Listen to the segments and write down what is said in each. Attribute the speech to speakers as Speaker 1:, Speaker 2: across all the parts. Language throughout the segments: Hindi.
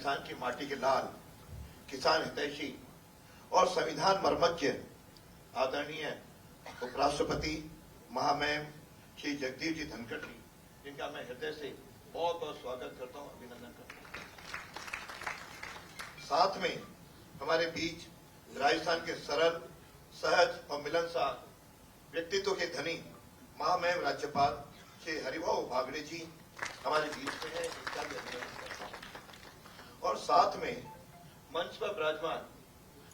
Speaker 1: राजस्थान की माटी के लाल, किसान हितैषी और संविधान मर्मज्ञ आदरणीय उपराष्ट्रपति महामहिम श्री जगदीप जी धनखड़ जी, जिनका मैं हृदय से बहुत बहुत स्वागत करता हूं, अभिनंदन करता हूं। साथ में हमारे बीच राजस्थान के सरल, सहज और मिलनसार व्यक्तित्व के धनी महामहिम राज्यपाल श्री हरिभाऊ बागड़े जी हमारे बीच में है, इसका भी अभिनंदन करता हूं। और साथ में मंच पर विराजमान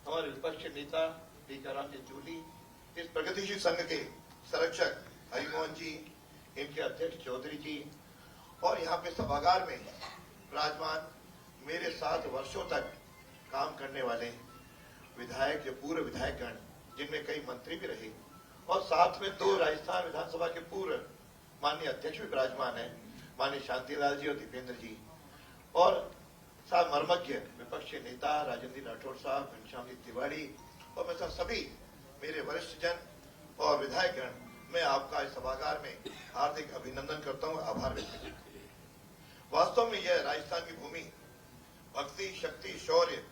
Speaker 1: हमारे विपक्ष के नेता टीकाराम जी जूली, इस प्रगतिशील संघ के संरक्षक हरिमोहन जी, इनके अध्यक्ष चौधरी जी, और यहाँ पे सभागार में विराजमान मेरे साथ वर्षों तक काम करने वाले विधायक, जो पूर्व विधायकगण, जिनमें कई मंत्री भी रहे, और साथ में 2 राजस्थान विधानसभा के पूर्व माननीय अध्यक्ष भी विराजमान है, माननीय शांतिलाल जी और दीपेंद्र जी, और साथ मर्मज्ञ विपक्ष के नेता राजेंद्र राठौड़ साहब, घनश्याम जी तिवारी, और मैं सभी मेरे वरिष्ठ जन और विधायकगण, मैं आपका इस सभागार में हार्दिक अभिनंदन करता हूं, आभार व्यक्त करता हूं। वास्तव में यह राजस्थान की भूमि भक्ति, शक्ति, शौर्य,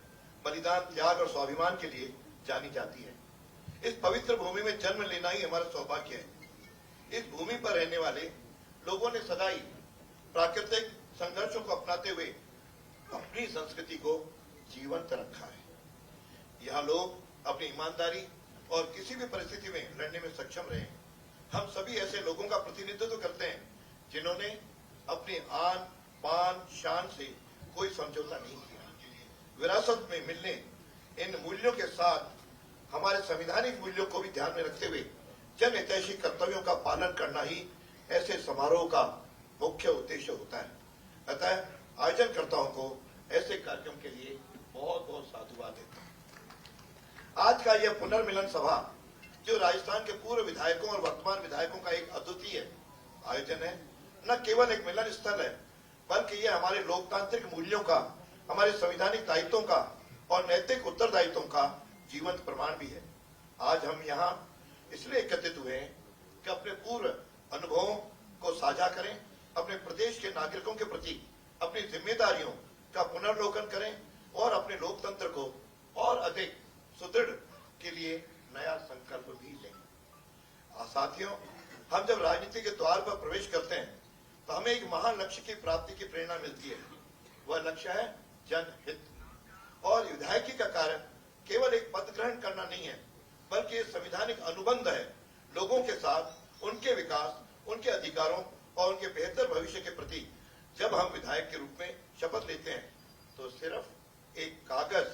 Speaker 1: बलिदान, त्याग और स्वाभिमान के लिए जानी जाती है। इस पवित्र भूमि में जन्म लेना ही हमारा सौभाग्य है। इस भूमि पर रहने वाले लोगों ने सदा ही प्राकृतिक संघर्षों को अपनाते हुए अपनी संस्कृति को जीवंत रखा है। यहाँ लोग अपनी ईमानदारी और किसी भी परिस्थिति में लड़ने में सक्षम रहे। हम सभी ऐसे लोगों का प्रतिनिधित्व करते हैं जिन्होंने अपनी आन, बान, शान से कोई समझौता नहीं किया। विरासत में मिलने इन मूल्यों के साथ हमारे संवैधानिक मूल्यों को भी ध्यान में रखते हुए जन हितैषी कर्तव्यों का पालन करना ही ऐसे समारोह का मुख्य उद्देश्य होता है। अतः आयोजनकर्ताओं को ऐसे कार्यक्रम के लिए बहुत बहुत साधुवाद देता हूं। आज का यह पुनर्मिलन सभा, जो राजस्थान के पूर्व विधायकों और वर्तमान विधायकों का एक अद्वितीय आयोजन है, न केवल एक मिलन स्थल है, बल्कि यह हमारे लोकतांत्रिक मूल्यों का, हमारे संवैधानिक दायित्वों का और नैतिक उत्तरदायित्वों का जीवंत प्रमाण भी है। आज हम यहाँ इसलिए एकत्रित हुए हैं कि अपने पूर्व अनुभवों को साझा करें, अपने प्रदेश के नागरिकों के प्रति अपनी जिम्मेदारियों का पुनर्लोकन करें और अपने लोकतंत्र को और अधिक सुदृढ़ के लिए नया संकल्प भी लें। साथियों, हम जब राजनीति के द्वार पर प्रवेश करते हैं तो हमें एक महान लक्ष्य की प्राप्ति की प्रेरणा मिलती है। वह लक्ष्य है जनहित। और विधायकी का कार्य केवल एक पद ग्रहण करना नहीं है, बल्कि संवैधानिक अनुबंध है लोगों के साथ, उनके विकास, उनके अधिकारों और उनके बेहतर भविष्य के प्रति। जब हम विधायक के रूप में शपथ लेते हैं तो सिर्फ एक कागज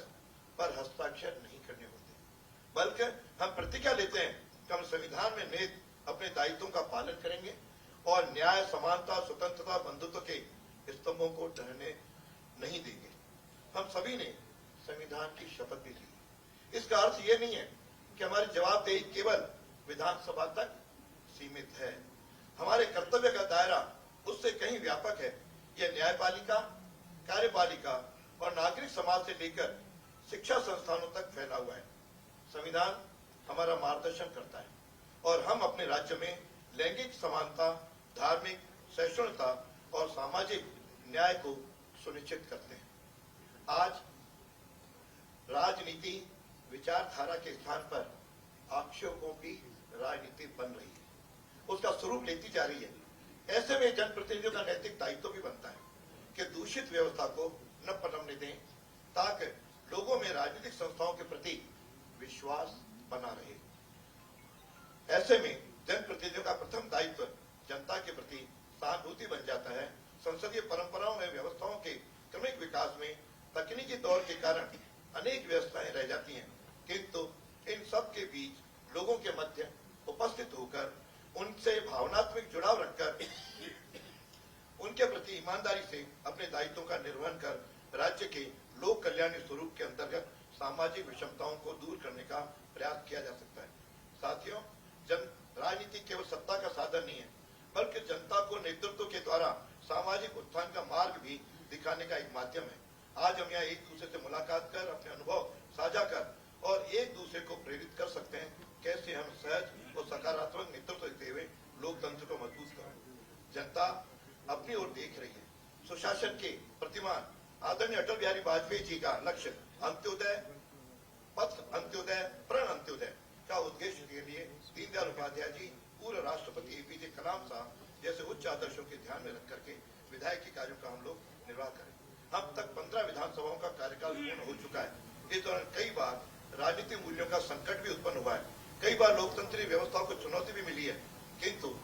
Speaker 1: पर हस्ताक्षर नहीं करने होते, बल्कि हम प्रतिज्ञा लेते हैं कि हम संविधान में निहित अपने दायित्वों का पालन करेंगे और न्याय, समानता, स्वतंत्रता, बंधुत्व के स्तंभों को ढहने नहीं देंगे। हम सभी ने संविधान की शपथ भी ली। इसका अर्थ यह नहीं है कि हमारी जवाबदेही केवल विधानसभा तक सीमित है। हमारे कर्तव्य का दायरा उससे कहीं व्यापक है। यह न्यायपालिका, कार्यपालिका और नागरिक समाज से लेकर शिक्षा संस्थानों तक फैला हुआ है। संविधान हमारा मार्गदर्शन करता है और हम अपने राज्य में लैंगिक समानता, धार्मिक सहिष्णुता और सामाजिक न्याय को सुनिश्चित करते हैं। आज राजनीति विचारधारा के स्थान पर आक्षेपों की राजनीति बन रही है, उसका स्वरूप लेती जा रही है। ऐसे में जनप्रतिनिधियों का नैतिक दायित्व भी बनता है कि दूषित व्यवस्था को न पनपने दें, ताकि लोगों में राजनीतिक संस्थाओं के प्रति विश्वास बना रहे। ऐसे में जनप्रतिनिधियों का प्रथम दायित्व जनता के प्रति सहानुभूति बन जाता है। संसदीय परंपराओं में व्यवस्थाओं के क्रमिक विकास में तकनीकी दौर के कारण अनेक व्यवस्थाएं रह जाती हैं, किंतु इन सब के बीच लोगों के मध्य उपस्थित होकर, उनसे भावनात्मक जुड़ाव रखकर, उनके प्रति ईमानदारी से अपने दायित्वों का निर्वहन कर राज्य के लोक कल्याण स्वरूप के अंतर्गत सामाजिक विषमताओं को दूर करने का प्रयास किया जा सकता है। साथियों, राजनीति केवल सत्ता का साधन नहीं है, बल्कि जनता को नेतृत्व के द्वारा सामाजिक उत्थान का मार्ग भी दिखाने का एक माध्यम है। आज हम यहाँ एक दूसरे से मुलाकात कर, अपने अनुभव साझा कर और एक दूसरे को प्रेरित कर सकते हैं कैसे हम सहज और सकारात्मक नेतृत्व देते हुए लोकतंत्र को मजबूत करें। जनता अपनी ओर देख रही है। सुशासन के प्रतिमान आदरणीय अटल बिहारी वाजपेयी जी का लक्ष्य अंत्योदय, पथ अंत्योदय, प्रण अंत्योदय का उद्देश्य के लिए दीनदयाल उपाध्याय जी, पूर्व राष्ट्रपति एपीजे कलाम साहब जैसे उच्च आदर्शों के ध्यान में रख करके विधायकी कार्यों का हम लोग निर्वाह करें। अब तक 15 विधानसभाओं का कार्यकाल पूर्ण हो चुका है। इस दौरान कई बार राजनीतिक मूल्यों का संकट भी उत्पन्न हुआ है, कई बार लोकतंत्री व्यवस्थाओं को चुनौती भी मिली है, किंतु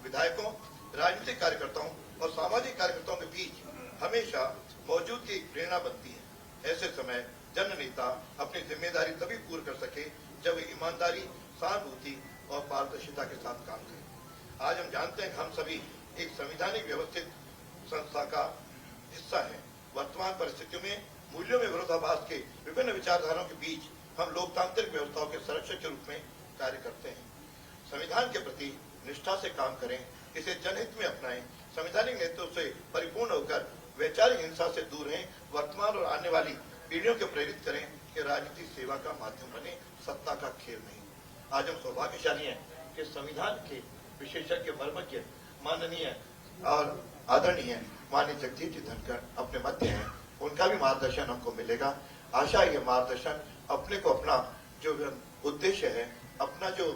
Speaker 1: विधायकों, राजनीतिक कार्यकर्ताओं और सामाजिक कार्यकर्ताओं के बीच हमेशा मौजूदगी एक प्रेरणा बनती है। ऐसे समय जन नेता अपनी जिम्मेदारी तभी पूर्ण कर सके जब वे ईमानदारी, सहानुभूति और पारदर्शिता के साथ काम करें। आज हम जानते हैं कि हम सभी एक संवैधानिक व्यवस्थित संस्था का हिस्सा है। वर्तमान परिस्थितियों में मूल्यों में विरोधाभास के विभिन्न विचारधाराओं के बीच हम लोकतांत्रिक व्यवस्थाओं के संरक्षक के रूप में कार्य करते हैं। संविधान के प्रति निष्ठा से काम करें, इसे जनहित में अपनाएं, संवैधानिक नेतृत्व से परिपूर्ण होकर वैचारिक हिंसा से दूर रहें, वर्तमान और आने वाली पीढ़ियों को प्रेरित करें कि राजनीति सेवा का माध्यम बने, सत्ता का खेल नहीं। आज हम सौभाग्यशाली हैं कि संविधान के विशेषज्ञ मर्मज्ञ माननीय और आदरणीय माननीय जगदीश जी धनखड़ अपने मध्य हैं। उनका भी मार्गदर्शन हमको मिलेगा। आशा ये मार्गदर्शन अपने को अपना जो उद्देश्य है, अपना जो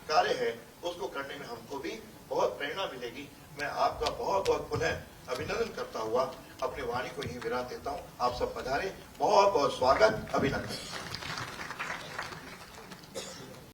Speaker 1: कार्य है, उसको करने में हमको भी बहुत प्रेरणा मिलेगी। मैं आपका बहुत बहुत पुनः अभिनंदन करता हुआ अपनी वाणी को यहीं विराम देता हूँ। आप सब पधारे, बहुत बहुत स्वागत, अभिनंदन।